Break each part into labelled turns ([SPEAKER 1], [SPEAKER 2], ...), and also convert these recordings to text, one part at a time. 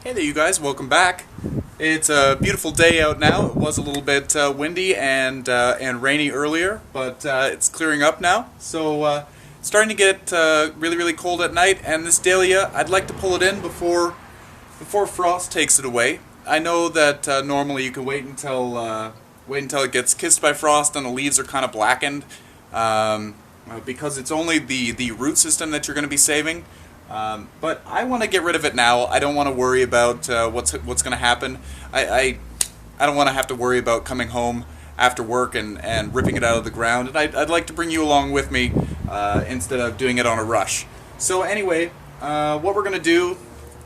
[SPEAKER 1] Hey there you guys, welcome back. It's a beautiful day out now. It was a little bit windy and rainy earlier, but it's clearing up now. So it's starting to get really cold at night, and this dahlia, I'd like to pull it in before frost takes it away. I know that normally you can wait until it gets kissed by frost and the leaves are kind of blackened, because it's only the root system that you're going to be saving. But I want to get rid of it now. I don't want to worry about what's going to happen. I don't want to have to worry about coming home after work and ripping it out of the ground. And I'd like to bring you along with me instead of doing it on a rush. So anyway, what we're going to do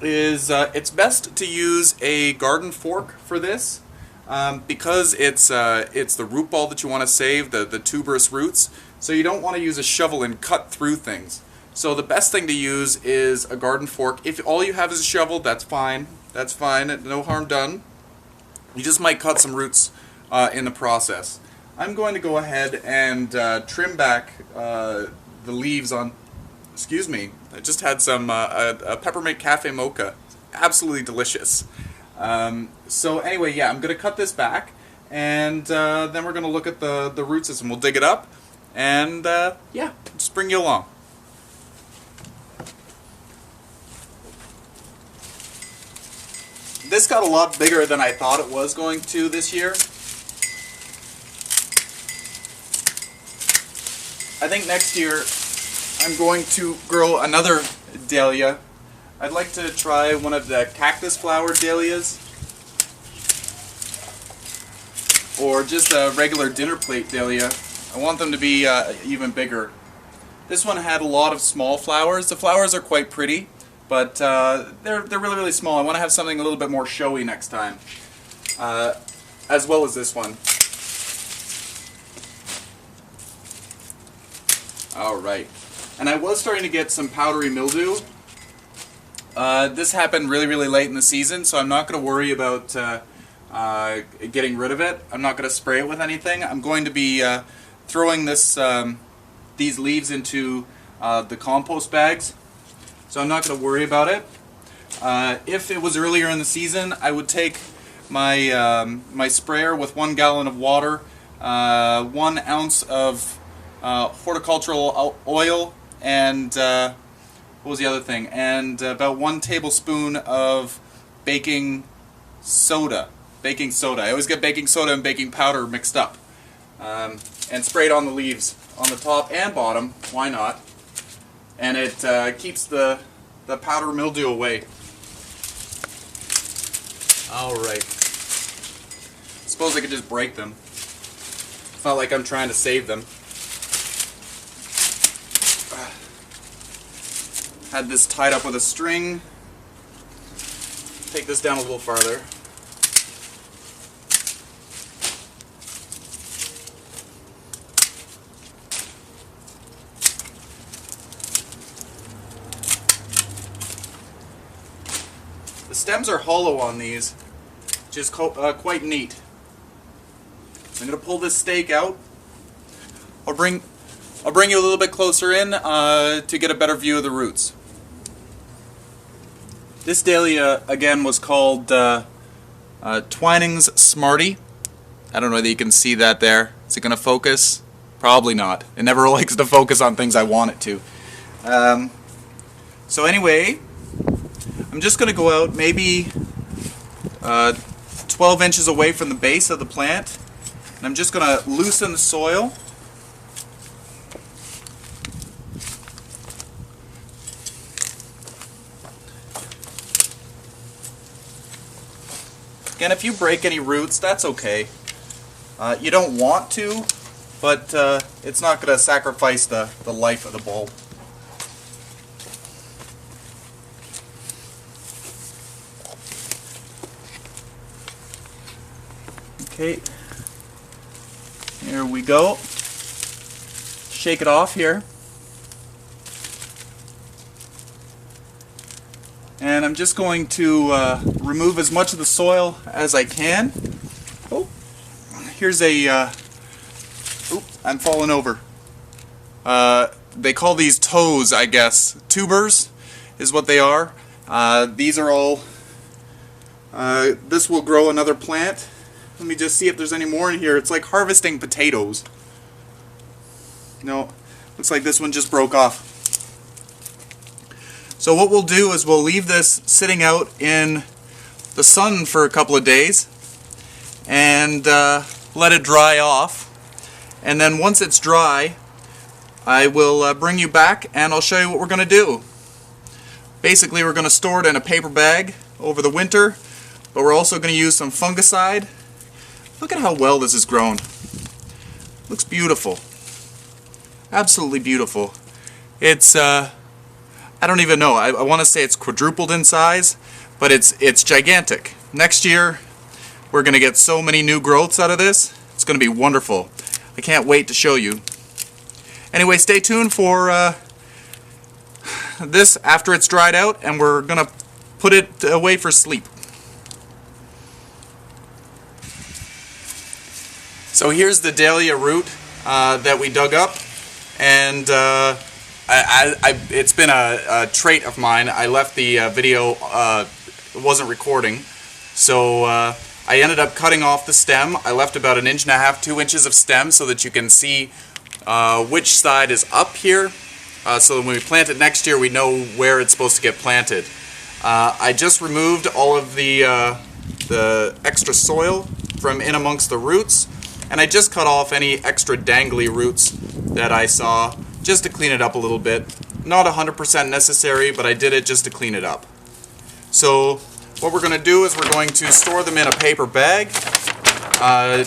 [SPEAKER 1] is it's best to use a garden fork for this, because it's the root ball that you want to save, the tuberous roots. So you don't want to use a shovel and cut through things. So the best thing to use is a garden fork. If all you have is a shovel, that's fine. That's fine. No harm done. You just might cut some roots in the process. I'm going to go ahead and trim back the leaves on... Excuse me. I just had some a peppermint cafe mocha. Absolutely delicious. So anyway, yeah, I'm going to cut this back, and then we're going to look at the root system. We'll dig it up, and yeah, just bring you along. This got a lot bigger than I thought it was going to this year. I think next year I'm going to grow another dahlia. I'd like to try one of the cactus flower dahlias, or just a regular dinner plate dahlia. I want them to be even bigger. This one had a lot of small flowers. The flowers are quite pretty, but they're really small. I want to have something a little bit more showy next time, as well as this one. Alright, and I was starting to get some powdery mildew. This happened really late in the season, so I'm not going to worry about getting rid of it. I'm not going to spray it with anything. I'm going to be throwing these leaves into the compost bags. So I'm not going to worry about it. If it was earlier in the season, I would take my my sprayer with 1 gallon of water, 1 ounce of horticultural oil, and what was the other thing? And about 1 tablespoon of baking soda. Baking soda. I always get baking soda and baking powder mixed up, and sprayed on the leaves, on the top and bottom. Why not? And it keeps the powder mildew away. Alright. Suppose I could just break them. It's not like I'm trying to save them. Had this tied up with a string. Take this down a little farther. The stems are hollow on these, which is quite neat. I'm going to pull this stake out. I'll bring you a little bit closer in to get a better view of the roots. This dahlia, again, was called Twining's Smarty. I don't know whether you can see that there. Is it going to focus? Probably not. It never likes to focus on things I want it to. So anyway, I'm just going to go out maybe 12 inches away from the base of the plant, and I'm just going to loosen the soil. Again, if you break any roots, that's okay. You don't want to, but it's not going to sacrifice the life of the bulb. Okay, here we go. Shake it off here. And I'm just going to remove as much of the soil as I can. Oh, here's a... oop, I'm falling over. They call these toes, I guess. Tubers is what they are. These are all This will grow another plant. Let me just see if there's any more in here. It's like harvesting potatoes. No, looks like this one just broke off. So what we'll do is we'll leave this sitting out in the sun for a couple of days and let it dry off. And then once it's dry, I will bring you back and I'll show you what we're going to do. Basically, we're going to store it in a paper bag over the winter, but we're also going to use some fungicide. Look at how well this has grown. Looks beautiful. Absolutely beautiful. It's, I don't even know. I want to say it's quadrupled in size, but it's gigantic. Next year, we're going to get so many new growths out of this. It's going to be wonderful. I can't wait to show you. Anyway, stay tuned for this after it's dried out, and we're going to put it away for sleep. So here's the dahlia root that we dug up, and it's been a trait of mine. I left the video, it wasn't recording, so I ended up cutting off the stem. I left about 1.5 inches, 2 inches of stem so that you can see which side is up here, so that when we plant it next year we know where it's supposed to get planted. I just removed all of the extra soil from in amongst the roots, and I just cut off any extra dangly roots that I saw just to clean it up a little bit. Not 100% necessary, but I did it just to clean it up. So what we're going to do is we're going to store them in a paper bag.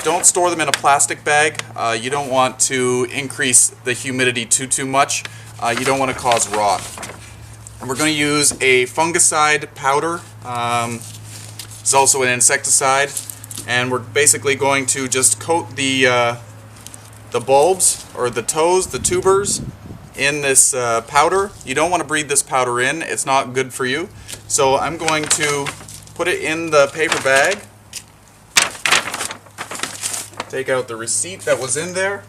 [SPEAKER 1] Don't store them in a plastic bag. You don't want to increase the humidity too much. You don't want to cause rot. And we're going to use a fungicide powder. It's also an insecticide. And we're basically going to just coat the bulbs, or the toes, the tubers, in this powder. You don't want to breathe this powder in. It's not good for you. So I'm going to put it in the paper bag. Take out the receipt that was in there.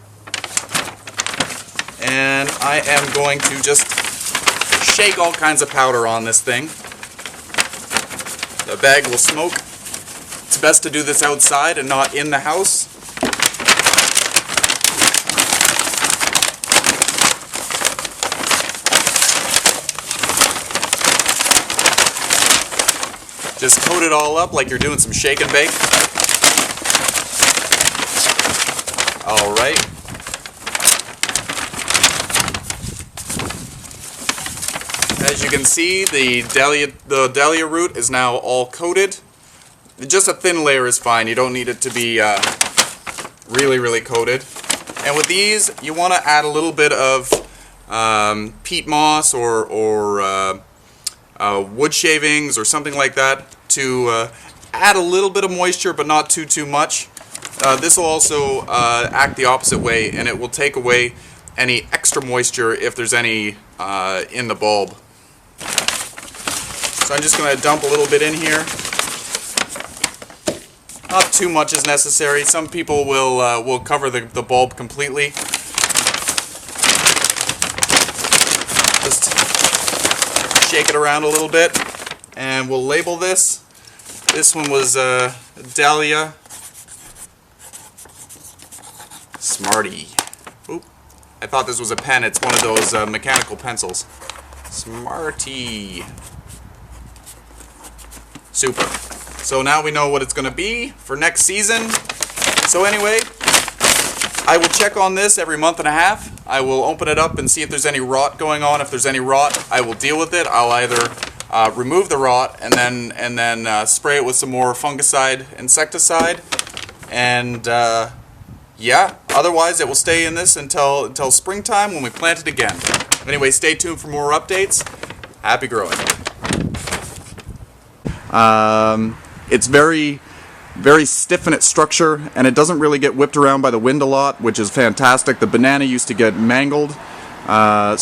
[SPEAKER 1] And I am going to just shake all kinds of powder on this thing. The bag will smoke. It's best to do this outside and not in the house. Just coat it all up like you're doing some shake and bake. Alright. As you can see, the dahlia root is now all coated. Just a thin layer is fine. You don't need it to be really coated. And with these, you want to add a little bit of peat moss or wood shavings or something like that to add a little bit of moisture, but not too much. This will also act the opposite way, and it will take away any extra moisture if there's any in the bulb. So I'm just going to dump a little bit in here. Not too much is necessary. Some people will cover the bulb completely. Just shake it around a little bit, and we'll label this. This one was Dahlia Smarty. Oop. I thought this was a pen. It's one of those mechanical pencils. Smarty. Super. So now we know what it's going to be for next season. So anyway, I will check on this every 1.5 months. I will open it up and see if there's any rot going on. If there's any rot, I will deal with it. I'll either remove the rot and then spray it with some more fungicide, insecticide, and yeah, otherwise it will stay in this until springtime when we plant it again. Anyway, stay tuned for more updates. Happy growing. It's very stiff in its structure, and it doesn't really get whipped around by the wind a lot, which is fantastic. The banana used to get mangled,